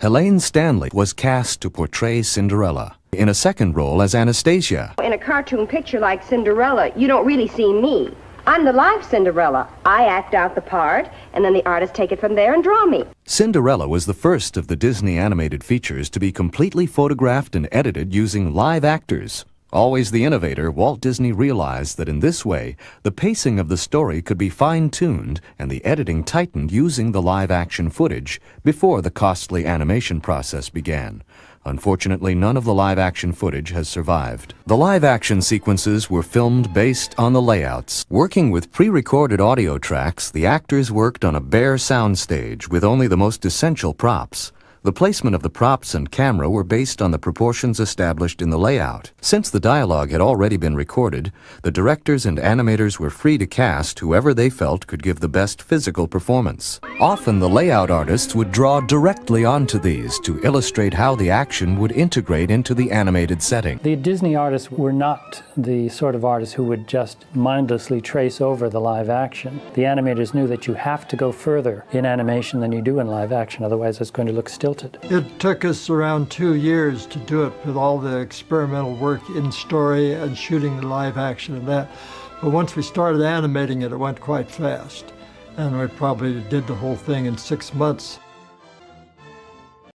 Helene Stanley was cast to portray Cinderella, in a second role as Anastasia. In a cartoon picture like Cinderella, you don't really see me. I'm the live Cinderella. I act out the part, and then the artists take it from there and draw me. Cinderella was the first of the Disney animated features to be completely photographed and edited using live actors. Always the innovator, Walt Disney realized that in this way, the pacing of the story could be fine-tuned and the editing tightened using the live-action footage before the costly animation process began. Unfortunately, none of the live-action footage has survived. The live-action sequences were filmed based on the layouts. Working with pre-recorded audio tracks, the actors worked on a bare soundstage with only the most essential props. The placement of the props and camera were based on the proportions established in the layout. Since the dialogue had already been recorded, the directors and animators were free to cast whoever they felt could give the best physical performance. Often the layout artists would draw directly onto these to illustrate how the action would integrate into the animated setting. The Disney artists were not the sort of artists who would just mindlessly trace over the live action. The animators knew that you have to go further in animation than you do in live action, otherwise it's going to look stilted. It took us around 2 years to do it with all the experimental work in story and shooting the live action and that. But once we started animating it, it went quite fast. And we probably did the whole thing in 6 months.